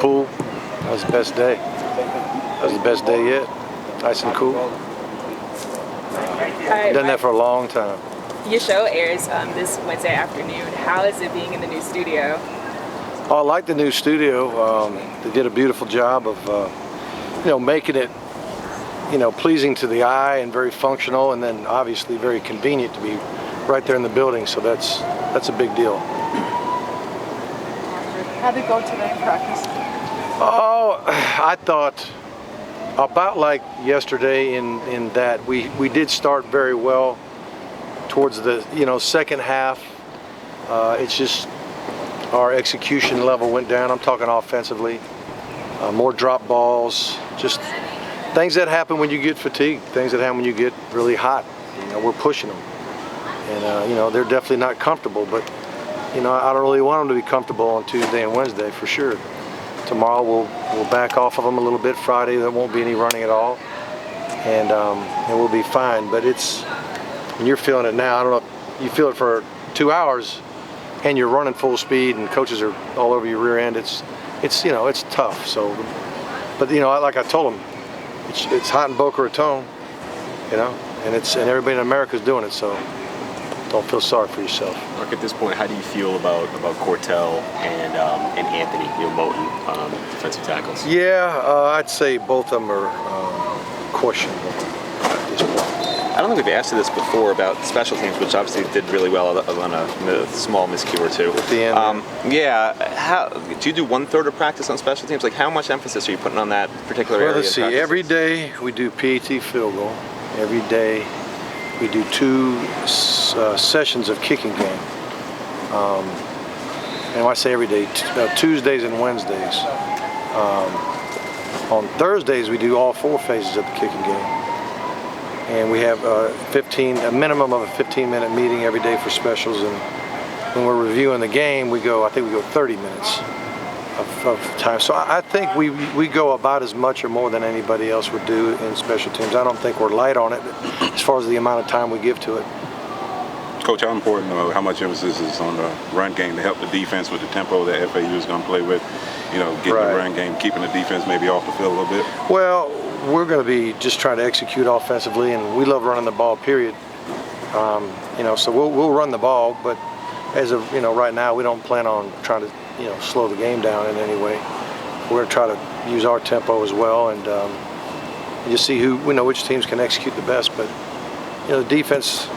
pool. That was the best day. That was the best day yet. Nice and cool. Done that for a long time. Your show airs this Wednesday afternoon. How is it being in the new studio? Oh, I like the new studio. They did a beautiful job of, making it, pleasing to the eye and very functional, and then obviously very convenient to be right there in the building. So that's a big deal. How'd it go today in practice? Oh, I thought about like yesterday in that we did start very well towards the second half. It's just our execution level went down. I'm talking offensively. More drop balls, just things that happen when you get fatigued, things that happen when you get really hot. We're pushing them, and they're definitely not comfortable. But I don't really want them to be comfortable on Tuesday and Wednesday for sure. Tomorrow we'll back off of them a little bit. Friday there won't be any running at all, and we'll be fine. But when you're feeling it now, I don't know if you feel it for 2 hours, and you're running full speed, and coaches are all over your rear end. It's tough. So, but like I told them, it's hot in Boca Raton, and everybody in America is doing it. So don't feel sorry for yourself. Mark, at this point, how do you feel about Cortell and Anthony, Moten, defensive tackles? Yeah, I'd say both of them are questionable at this point. I don't think we've asked you this before about special teams, which obviously did really well on a small miscue or two. At the end. How do you do 1/3 of practice on special teams? Like, how much emphasis are you putting on that particular area? Well, let's see. Every day we do PAT field goal. Every day we do 2 sessions of kicking game. And when I say every day, Tuesdays and Wednesdays. On Thursdays we do all 4 phases of the kicking game. And we have a minimum of a 15-minute meeting every day for specials. And when we're reviewing the game, I think we go 30 minutes of time. So I think we go about as much or more than anybody else would do in special teams. I don't think we're light on it as far as the amount of time we give to it. Coach, how important, how much emphasis is on the run game to help the defense with the tempo that FAU is going to play with? Getting the run game, keeping the defense maybe off the field a little bit? Well, we're going to be just trying to execute offensively, and we love running the ball, period. So we'll run the ball, but as of right now, we don't plan on trying to slow the game down in any way. We're going to try to use our tempo as well, and just see which teams can execute the best. But the defense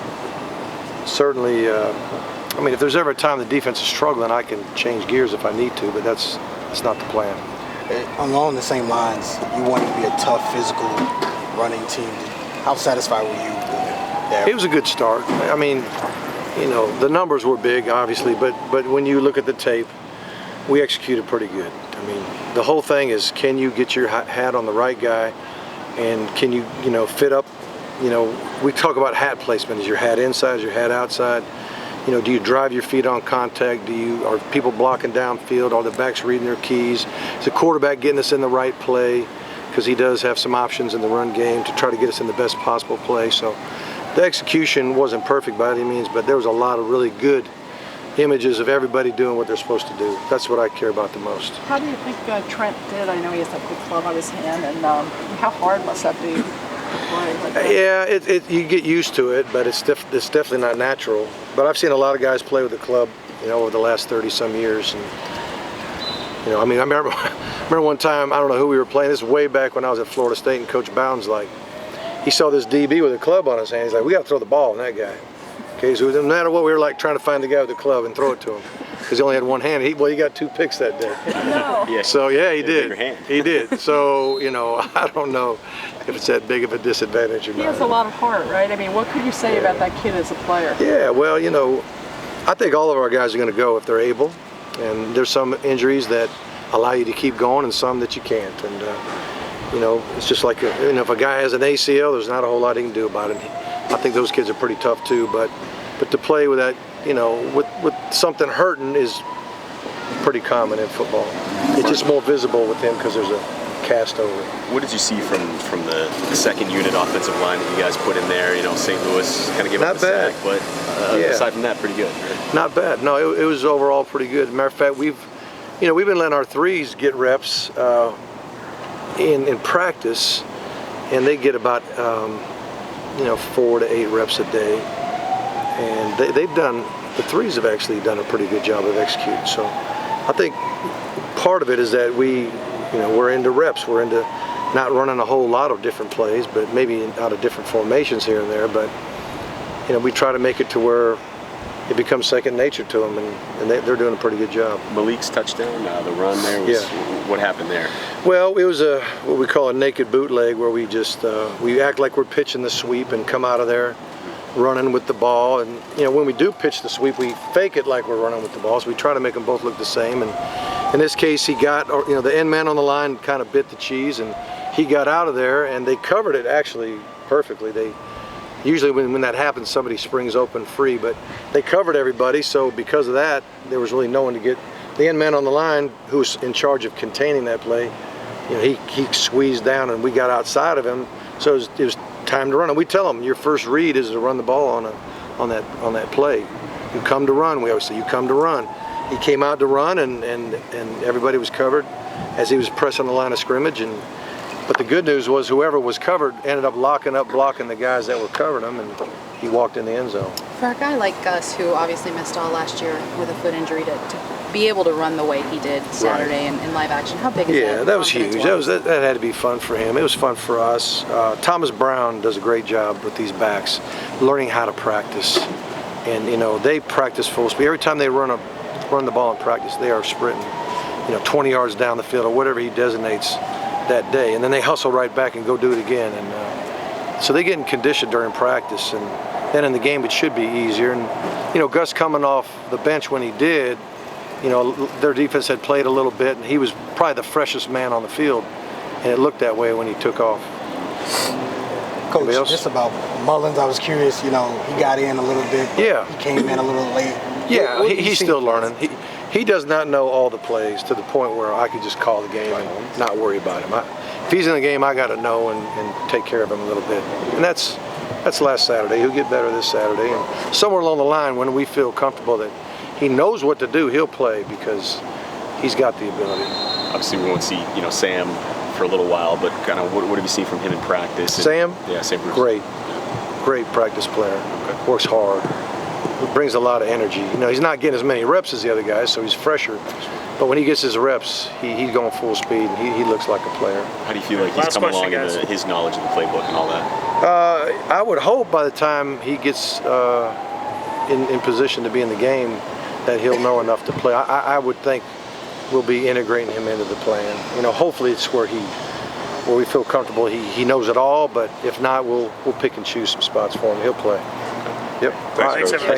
certainly. If there's ever a time the defense is struggling, I can change gears if I need to, but that's not the plan. Along the same lines, you wanted to be a tough, physical running team. How satisfied were you with that? It was a good start. The numbers were big, obviously, but when you look at the tape, we executed pretty good. The whole thing is, can you get your hat on the right guy, and can you, fit up? We talk about hat placement. Is your hat inside? Is your hat outside? Do you drive your feet on contact? Are people blocking downfield? Are the backs reading their keys? Is the quarterback getting us in the right play? Because he does have some options in the run game to try to get us in the best possible play. So the execution wasn't perfect by any means, but there was a lot of really good images of everybody doing what they're supposed to do. That's what I care about the most. How do you think Trent did? I know he has that big club on his hand, and how hard must that be? Yeah, you get used to it, but it's definitely not natural. But I've seen a lot of guys play with the club, over the last 30-some years. And I remember one time, I don't know who we were playing. This is way back when I was at Florida State, and Coach Bounds, he saw this DB with a club on his hand. He's like, we got to throw the ball on that guy. Okay, so no matter what, we were trying to find the guy with the club and throw it to him, because he only had one hand. He got 2 picks that day. No. Yeah. So yeah, he did. He did. So I don't know if it's that big of a disadvantage or not. He has a lot of heart, right? What could you say about that kid as a player? Yeah, well, I think all of our guys are going to go if they're able, and there's some injuries that allow you to keep going and some that you can't. And it's just like if a guy has an ACL, there's not a whole lot he can do about it. I think those kids are pretty tough too, but to play with that, with something hurting is pretty common in football. It's just more visible with him because there's a cast over it. What did you see from the second unit offensive line that you guys put in there? St. Louis kind of gave up the sack, but aside from that, pretty good. Right? Not bad. No, it was overall pretty good. Matter of fact, You know, we've been letting our threes get reps in practice, and they get about 4 to 8 reps a day, and they've done, the threes have actually done a pretty good job of executing. So I think part of it is that we're into reps. We're into not running a whole lot of different plays, but maybe out of different formations here and there. But we try to make it to where it becomes second nature to them, and they're doing a pretty good job. Malik's touchdown, the run there was, what happened there? Well, it was what we call a naked bootleg, where we just we act like we're pitching the sweep and come out of there running with the ball. And when we do pitch the sweep, we fake it like we're running with the ball. So we try to make them both look the same. And in this case, he got the end man on the line kind of bit the cheese, and he got out of there, and they covered it actually perfectly. They usually when that happens, somebody springs open free, but they covered everybody. So because of that, there was really no one to get. The end man on the line, who's in charge of containing that play, he squeezed down, and we got outside of him. So it was time to run. And we tell him, your first read is to run the ball on that play. You come to run. We always say, you come to run. He came out to run, and everybody was covered as he was pressing the line of scrimmage. But the good news was whoever was covered ended up blocking the guys that were covering him, and he walked in the end zone. For a guy like Gus, who obviously missed all last year with a foot injury, to be able to run the way he did Saturday in live action, how big is that? Yeah, that was huge. That had to be fun for him. It was fun for us. Thomas Brown does a great job with these backs, learning how to practice. And they practice full speed. Every time they run the ball in practice, they are sprinting 20 yards down the field or whatever he designates that day, and then they hustle right back and go do it again. And so they get in condition during practice, and then in the game it should be easier. And Gus coming off the bench when he did, their defense had played a little bit, and he was probably the freshest man on the field, and it looked that way when he took off. Coach, just about Mullins, I was curious, he got in a little bit, but he came in a little late. Yeah, he's still learning. He does not know all the plays to the point where I could just call the game and not worry about him. If he's in the game, I got to know and take care of him a little bit. And that's last Saturday. He'll get better this Saturday. And somewhere along the line, when we feel comfortable that he knows what to do, he'll play, because he's got the ability. Obviously, we won't see Sam for a little while, but kind of what have you seen from him in practice? Sam? Yeah, Sam Bruce. Great practice player. Okay. Works hard. Brings a lot of energy. He's not getting as many reps as the other guys, so he's fresher. But when he gets his reps, he's going full speed, and he looks like a player. How do you feel like he's come along in his knowledge of the playbook and all that? I would hope by the time he gets in position to be in the game that he'll know enough to play. I would think we'll be integrating him into the plan. Hopefully it's where we feel comfortable. He knows it all, but if not, we'll pick and choose some spots for him. He'll play. Yep. Thanks, Thank you.